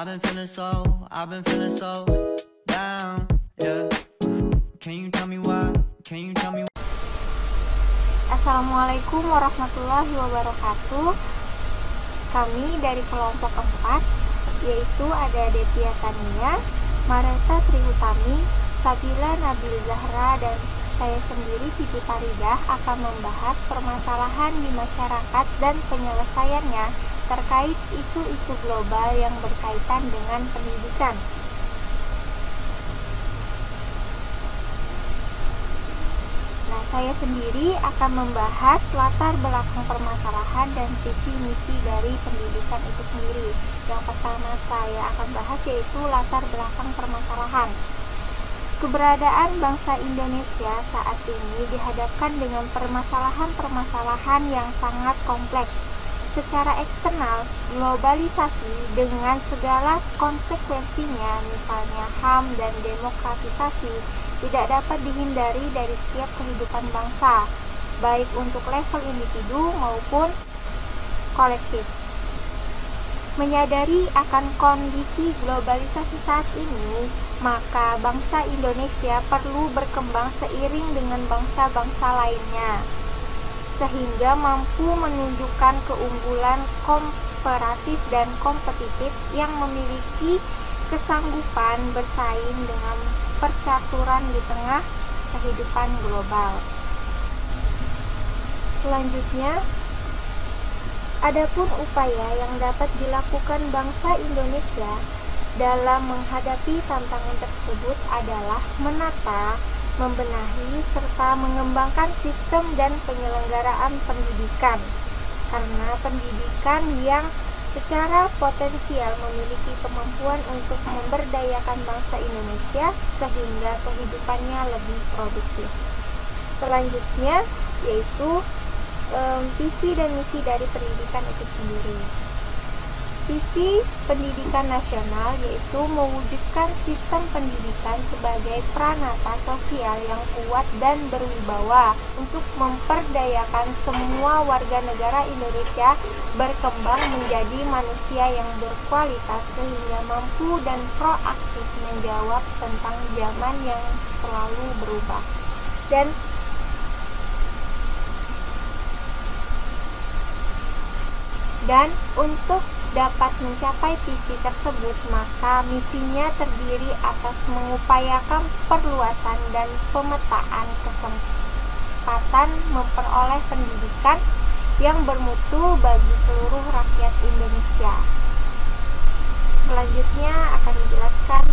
I've been feeling so down, yeah. Can you tell me why? Can you tell me? Assalamualaikum warahmatullahi wabarakatuh. Kami dari kelompok 4, yaitu ada Devia Tania, Mareta Trihutami, Sabila Nabil Zahra, dan saya sendiri Siti Faridah akan membahas permasalahan di masyarakat dan penyelesaiannya terkait isu-isu global yang berkaitan dengan pendidikan. Nah, saya sendiri akan membahas latar belakang permasalahan dan visi misi dari pendidikan itu sendiri. Yang pertama saya akan bahas yaitu latar belakang permasalahan. Keberadaan bangsa Indonesia saat ini dihadapkan dengan permasalahan-permasalahan yang sangat kompleks. Secara eksternal, globalisasi dengan segala konsekuensinya, misalnya HAM dan demokratisasi, tidak dapat dihindari dari setiap kehidupan bangsa, baik untuk level individu maupun kolektif. Menyadari akan kondisi globalisasi saat ini, maka bangsa Indonesia perlu berkembang seiring dengan bangsa-bangsa lainnya, sehingga mampu menunjukkan keunggulan komparatif dan kompetitif yang memiliki kesanggupan bersaing dengan percaturan di tengah kehidupan global. Selanjutnya, adapun upaya yang dapat dilakukan bangsa Indonesia dalam menghadapi tantangan tersebut adalah menata, membenahi, serta mengembangkan sistem dan penyelenggaraan pendidikan. Karena pendidikan yang secara potensial memiliki kemampuan untuk memberdayakan bangsa Indonesia sehingga kehidupannya lebih produktif. Selanjutnya yaitu visi dan misi dari pendidikan itu sendiri. Visi pendidikan nasional yaitu mewujudkan sistem pendidikan sebagai pranata sosial yang kuat dan berwibawa untuk memperdayakan semua warga negara Indonesia berkembang menjadi manusia yang berkualitas sehingga mampu dan proaktif menjawab tentang zaman yang selalu berubah. Dan untuk dapat mencapai visi tersebut, maka misinya terdiri atas mengupayakan perluasan dan pemetaan kesempatan memperoleh pendidikan yang bermutu bagi seluruh rakyat Indonesia. Selanjutnya akan dijelaskan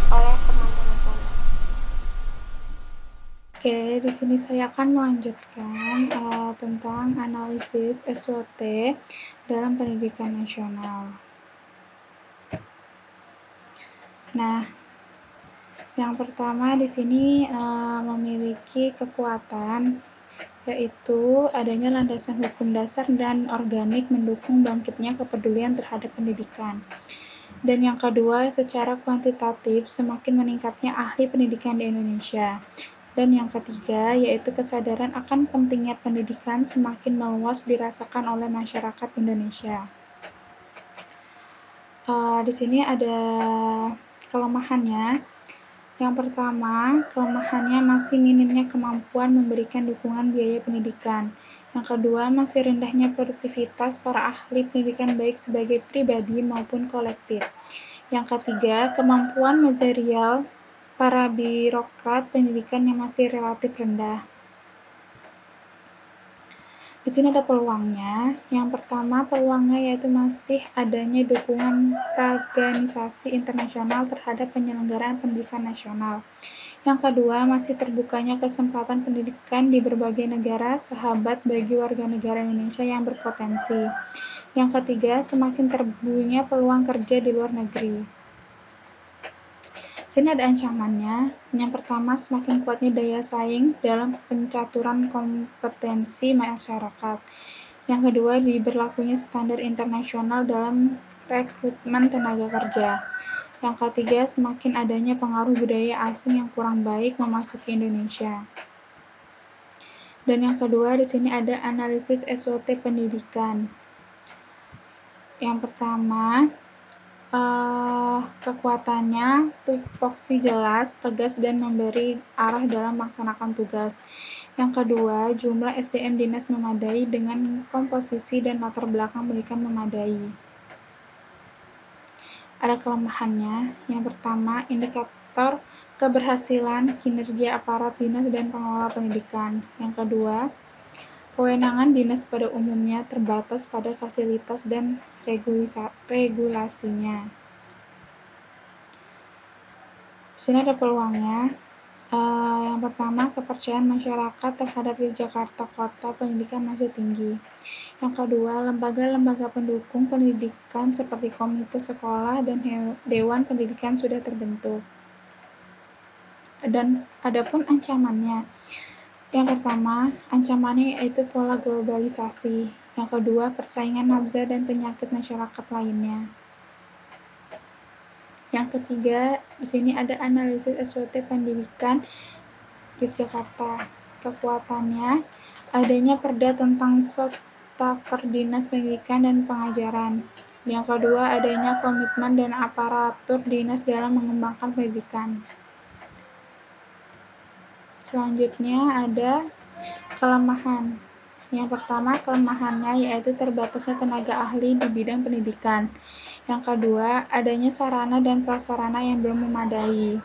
oleh teman-teman saya. Oke, di sini saya akan melanjutkan tentang analisis SWOT dalam pendidikan nasional. Nah, yang pertama di sini memiliki kekuatan yaitu adanya landasan hukum dasar dan organik mendukung bangkitnya kepedulian terhadap pendidikan. Dan yang kedua, secara kuantitatif semakin meningkatnya ahli pendidikan di Indonesia. Dan yang ketiga, yaitu kesadaran akan pentingnya pendidikan semakin meluas dirasakan oleh masyarakat Indonesia. Di sini ada kelemahannya. Yang pertama, kelemahannya masih minimnya kemampuan memberikan dukungan biaya pendidikan. Yang kedua, masih rendahnya produktivitas para ahli pendidikan baik sebagai pribadi maupun kolektif. Yang ketiga, kemampuan manajerial para birokrat pendidikan yang masih relatif rendah. Di sini ada peluangnya. Yang pertama, peluangnya yaitu masih adanya dukungan organisasi internasional terhadap penyelenggaraan pendidikan nasional. Yang kedua, masih terbukanya kesempatan pendidikan di berbagai negara sahabat bagi warga negara Indonesia yang berpotensi. Yang ketiga, semakin terbunuhnya peluang kerja di luar negeri. Sini ada ancamannya. Yang pertama, semakin kuatnya daya saing dalam pencaturan kompetensi masyarakat. Yang kedua, diberlakunya standar internasional dalam rekrutmen tenaga kerja. Yang ketiga, semakin adanya pengaruh budaya asing yang kurang baik memasuki Indonesia. Dan yang kedua, di sini ada analisis SWOT pendidikan. Yang pertama, kekuatannya, tupoksi jelas, tegas, dan memberi arah dalam melaksanakan tugas. Yang kedua, jumlah SDM dinas memadai dengan komposisi dan latar belakang pendidikan memadai. Ada kelemahannya. Yang pertama, indikator keberhasilan kinerja aparat dinas dan pengelola pendidikan. Yang kedua, kewenangan dinas pada umumnya terbatas pada fasilitas dan regulasinya. Di sini ada peluangnya. Yang pertama, kepercayaan masyarakat terhadap Yogyakarta Kota Pendidikan masih tinggi. Yang kedua, lembaga-lembaga pendukung pendidikan seperti komite sekolah dan dewan pendidikan sudah terbentuk. Dan adapun ancamannya. Yang pertama, ancamannya yaitu pola globalisasi. Yang kedua, persaingan nafsa dan penyakit masyarakat lainnya. Yang ketiga, di sini ada analisis SWOT pendidikan Yogyakarta. Kekuatannya, adanya perda tentang Sotnaker Dinas Pendidikan dan Pengajaran. Yang kedua, adanya komitmen dan aparatur dinas dalam mengembangkan pendidikan. Selanjutnya ada kelemahan. Yang pertama, kelemahannya yaitu terbatasnya tenaga ahli di bidang pendidikan. Yang kedua, adanya sarana dan prasarana yang belum memadai.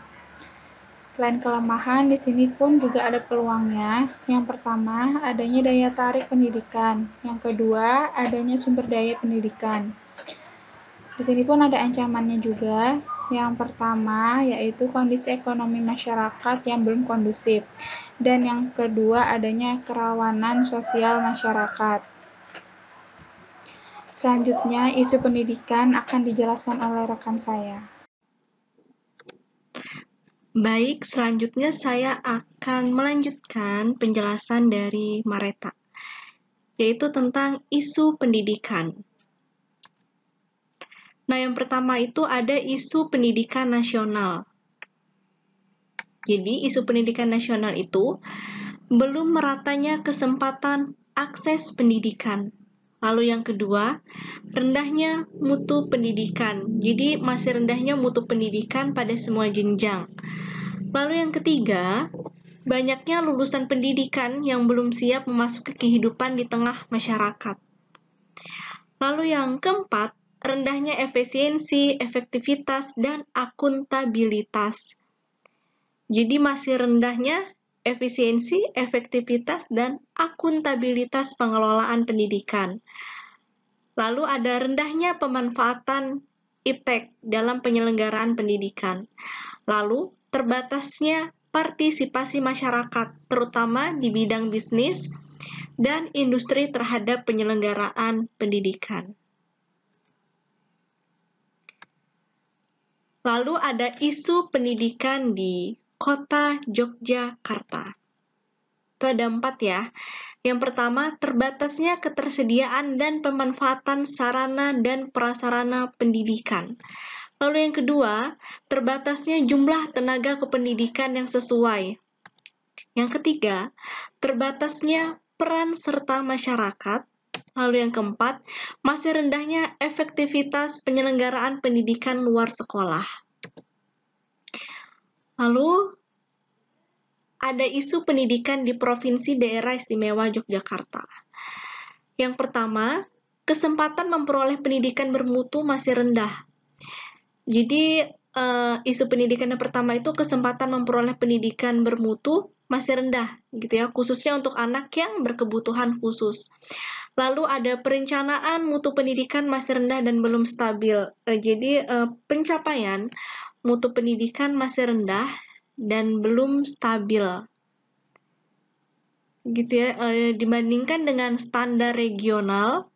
Selain kelemahan, di sini pun juga ada peluangnya. Yang pertama, adanya daya tarik pendidikan. Yang kedua, adanya sumber daya pendidikan. Di sini pun ada ancamannya juga. Yang pertama, yaitu kondisi ekonomi masyarakat yang belum kondusif. Dan yang kedua, adanya kerawanan sosial masyarakat. Selanjutnya, isu pendidikan akan dijelaskan oleh rekan saya. Baik, selanjutnya saya akan melanjutkan penjelasan dari Mareta, yaitu tentang isu pendidikan. Nah, yang pertama itu ada isu pendidikan nasional. Jadi, isu pendidikan nasional itu belum meratanya kesempatan akses pendidikan. Lalu yang kedua, rendahnya mutu pendidikan. Jadi, masih rendahnya mutu pendidikan pada semua jenjang. Lalu yang ketiga, banyaknya lulusan pendidikan yang belum siap memasuki kehidupan di tengah masyarakat. Lalu yang keempat, rendahnya efisiensi, efektivitas, dan akuntabilitas. Jadi masih rendahnya efisiensi, efektivitas, dan akuntabilitas pengelolaan pendidikan. Lalu ada rendahnya pemanfaatan iptek dalam penyelenggaraan pendidikan. Lalu terbatasnya partisipasi masyarakat, terutama di bidang bisnis dan industri terhadap penyelenggaraan pendidikan. Lalu ada isu pendidikan di Kota Yogyakarta. Itu ada 4 ya. Yang pertama, terbatasnya ketersediaan dan pemanfaatan sarana dan prasarana pendidikan. Lalu yang kedua, terbatasnya jumlah tenaga kependidikan yang sesuai. Yang ketiga, terbatasnya peran serta masyarakat. Lalu yang keempat, masih rendahnya efektivitas penyelenggaraan pendidikan luar sekolah. Lalu, ada isu pendidikan di Provinsi Daerah Istimewa Yogyakarta. Yang pertama, kesempatan memperoleh pendidikan bermutu masih rendah. Jadi, isu pendidikan yang pertama itu kesempatan memperoleh pendidikan bermutu masih rendah, gitu ya, khususnya untuk anak yang berkebutuhan khusus. Lalu ada perencanaan mutu pendidikan masih rendah dan belum stabil. Jadi pencapaian mutu pendidikan masih rendah dan belum stabil, gitu ya, dibandingkan dengan standar regional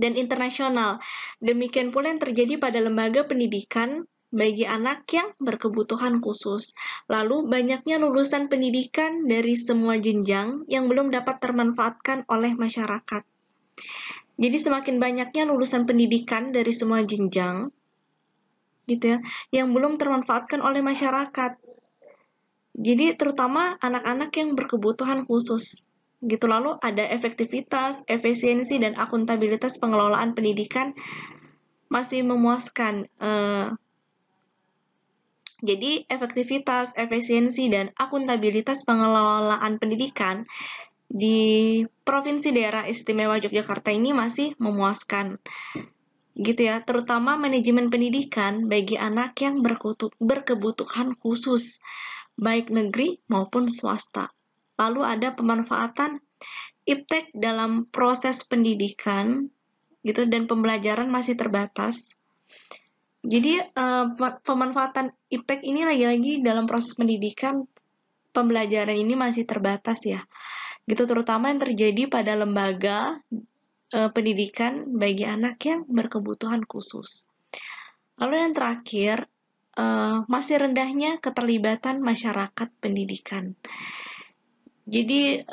dan internasional. Demikian pula yang terjadi pada lembaga pendidikan bagi anak yang berkebutuhan khusus. Lalu banyaknya lulusan pendidikan dari semua jenjang yang belum dapat termanfaatkan oleh masyarakat. Jadi semakin banyaknya lulusan pendidikan dari semua jenjang, gitu ya, yang belum termanfaatkan oleh masyarakat. Jadi terutama anak-anak yang berkebutuhan khusus. Gitu. Lalu ada efektivitas, efisiensi, dan akuntabilitas pengelolaan pendidikan masih memuaskan. Jadi, efektivitas, efisiensi, dan akuntabilitas pengelolaan pendidikan di Provinsi Daerah Istimewa Yogyakarta ini masih memuaskan. Gitu ya, terutama manajemen pendidikan bagi anak yang berkebutuhan khusus, baik negeri maupun swasta. Lalu ada pemanfaatan iptek dalam proses pendidikan, gitu, dan pembelajaran masih terbatas. Jadi pemanfaatan iptek ini lagi-lagi dalam proses pendidikan, pembelajaran ini masih terbatas ya. Gitu, terutama yang terjadi pada lembaga pendidikan bagi anak yang berkebutuhan khusus. Lalu yang terakhir, masih rendahnya keterlibatan masyarakat pendidikan. Jadi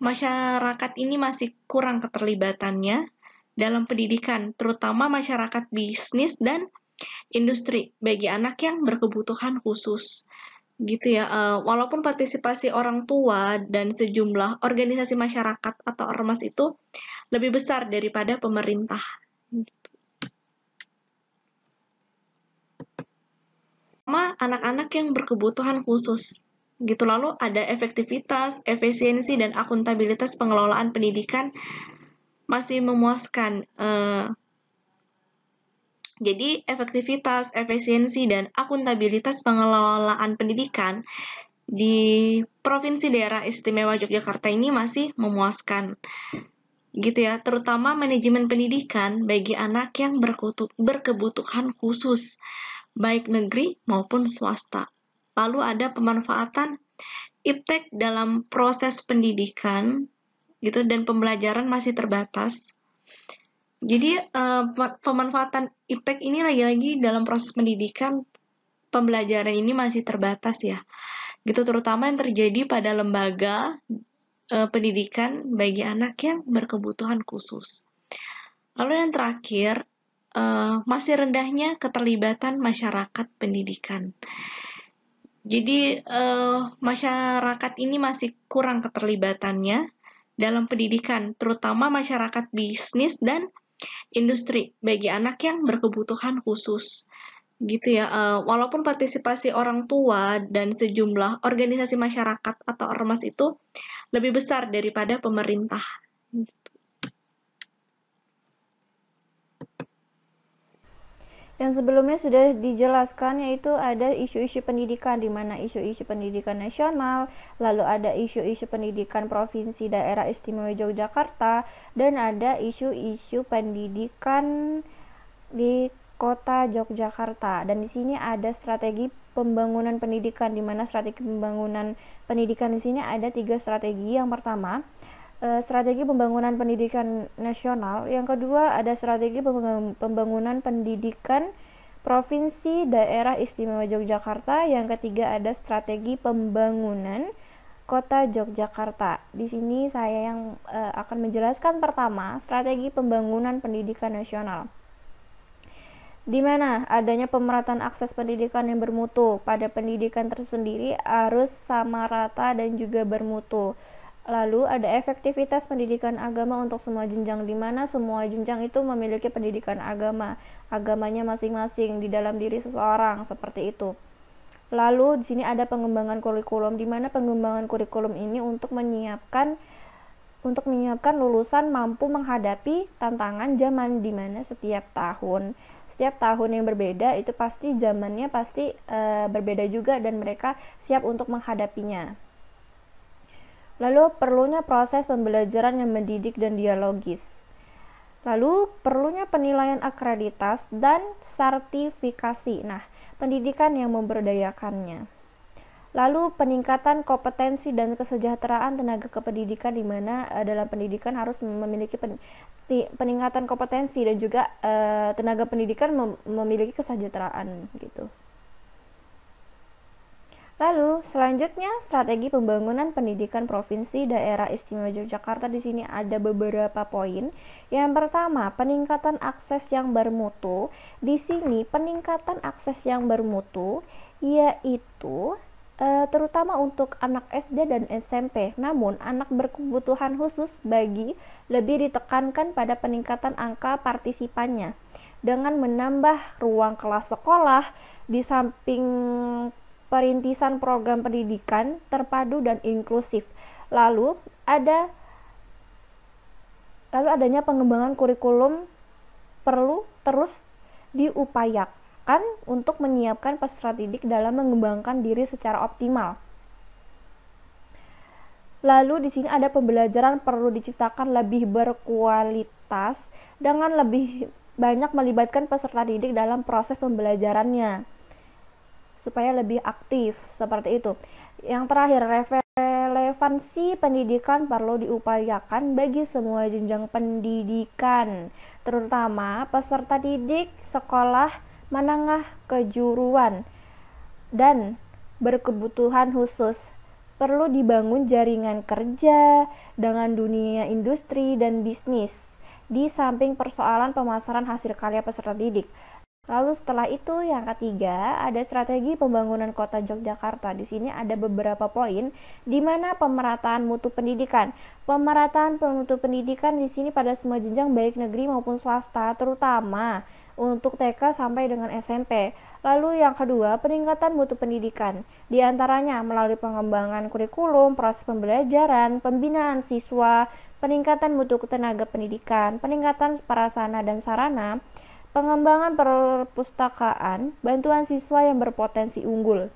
masyarakat ini masih kurang keterlibatannya dalam pendidikan, terutama masyarakat bisnis dan industri bagi anak yang berkebutuhan khusus. Gitu ya, walaupun partisipasi orang tua dan sejumlah organisasi masyarakat atau ormas itu lebih besar daripada pemerintah. Sama anak-anak yang berkebutuhan khusus. Gitu, lalu ada efektivitas, efisiensi, dan akuntabilitas pengelolaan pendidikan masih memuaskan. Jadi, efektivitas, efisiensi, dan akuntabilitas pengelolaan pendidikan di Provinsi Daerah Istimewa Yogyakarta ini masih memuaskan. Gitu ya, terutama manajemen pendidikan bagi anak yang berkebutuhan khusus, baik negeri maupun swasta. Lalu ada pemanfaatan iptek dalam proses pendidikan, gitu, dan pembelajaran masih terbatas. Jadi pemanfaatan iptek ini lagi-lagi dalam proses pendidikan, pembelajaran ini masih terbatas ya. Gitu, terutama yang terjadi pada lembaga pendidikan bagi anak yang berkebutuhan khusus. Lalu yang terakhir, masih rendahnya keterlibatan masyarakat pendidikan. Jadi masyarakat ini masih kurang keterlibatannya dalam pendidikan, terutama masyarakat bisnis dan industri bagi anak yang berkebutuhan khusus. Gitu ya, walaupun partisipasi orang tua dan sejumlah organisasi masyarakat atau ormas itu lebih besar daripada pemerintah. Yang sebelumnya sudah dijelaskan, yaitu ada isu-isu pendidikan, di mana isu-isu pendidikan nasional, lalu ada isu-isu pendidikan Provinsi Daerah Istimewa Yogyakarta, dan ada isu-isu pendidikan di Kota Yogyakarta. Dan di sini ada strategi pembangunan pendidikan, di mana strategi pembangunan pendidikan di sini ada 3 strategi. Yang pertama, strategi pembangunan pendidikan nasional. Yang kedua, ada strategi pembangunan pendidikan Provinsi Daerah Istimewa Yogyakarta. Yang ketiga, ada strategi pembangunan Kota Yogyakarta. Di sini saya yang akan menjelaskan pertama, strategi pembangunan pendidikan nasional, di mana adanya pemerataan akses pendidikan yang bermutu. Pada pendidikan tersendiri harus sama rata dan juga bermutu. Lalu ada efektivitas pendidikan agama untuk semua jenjang, di mana semua jenjang itu memiliki pendidikan agamanya masing-masing di dalam diri seseorang, seperti itu. Lalu di sini ada pengembangan kurikulum, di mana pengembangan kurikulum ini untuk menyiapkan lulusan mampu menghadapi tantangan zaman, di mana setiap tahun yang berbeda itu pasti zamannya pasti berbeda juga, dan mereka siap untuk menghadapinya. Lalu perlunya proses pembelajaran yang mendidik dan dialogis. Lalu perlunya penilaian akreditas dan sertifikasi. Nah, pendidikan yang memberdayakannya. Lalu peningkatan kompetensi dan kesejahteraan tenaga kependidikan, di mana dalam pendidikan harus memiliki peningkatan kompetensi dan juga tenaga pendidikan memiliki kesejahteraan gitu. Lalu selanjutnya, strategi pembangunan pendidikan Provinsi Daerah Istimewa Yogyakarta. Di sini ada beberapa poin. Yang pertama, peningkatan akses yang bermutu. Di sini peningkatan akses yang bermutu yaitu terutama untuk anak SD dan SMP. Namun anak berkebutuhan khusus lebih ditekankan pada peningkatan angka partisipannya. dengan menambah ruang kelas sekolah di samping perintisan program pendidikan terpadu dan inklusif. Lalu adanya pengembangan kurikulum perlu terus diupayakan untuk menyiapkan peserta didik dalam mengembangkan diri secara optimal. Lalu di sini ada pembelajaran perlu diciptakan lebih berkualitas dengan lebih banyak melibatkan peserta didik dalam proses pembelajarannya supaya lebih aktif, seperti itu. Yang terakhir, relevansi pendidikan perlu diupayakan bagi semua jenjang pendidikan, terutama peserta didik sekolah menengah kejuruan dan berkebutuhan khusus. Perlu dibangun jaringan kerja dengan dunia industri dan bisnis, di samping persoalan pemasaran hasil karya peserta didik. Lalu setelah itu yang ketiga ada strategi pembangunan Kota Yogyakarta. Di sini ada beberapa poin di mana pemerataan mutu pendidikan. Pemerataan mutu pendidikan di sini pada semua jenjang baik negeri maupun swasta, terutama untuk TK sampai dengan SMP. Lalu yang kedua, peningkatan mutu pendidikan. Di antaranya melalui pengembangan kurikulum, proses pembelajaran, pembinaan siswa, peningkatan mutu tenaga pendidikan, peningkatan prasarana dan sarana, pengembangan perpustakaan, bantuan siswa yang berpotensi unggul.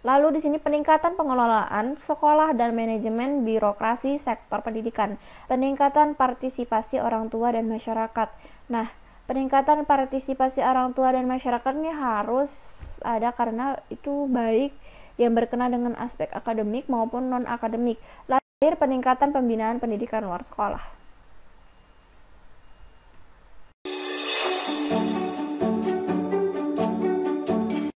Lalu di sini peningkatan pengelolaan sekolah dan manajemen birokrasi sektor pendidikan, peningkatan partisipasi orang tua dan masyarakat. Nah, peningkatan partisipasi orang tua dan masyarakat ini harus ada karena itu baik yang berkenaan dengan aspek akademik maupun non-akademik. Lalu peningkatan pembinaan pendidikan luar sekolah.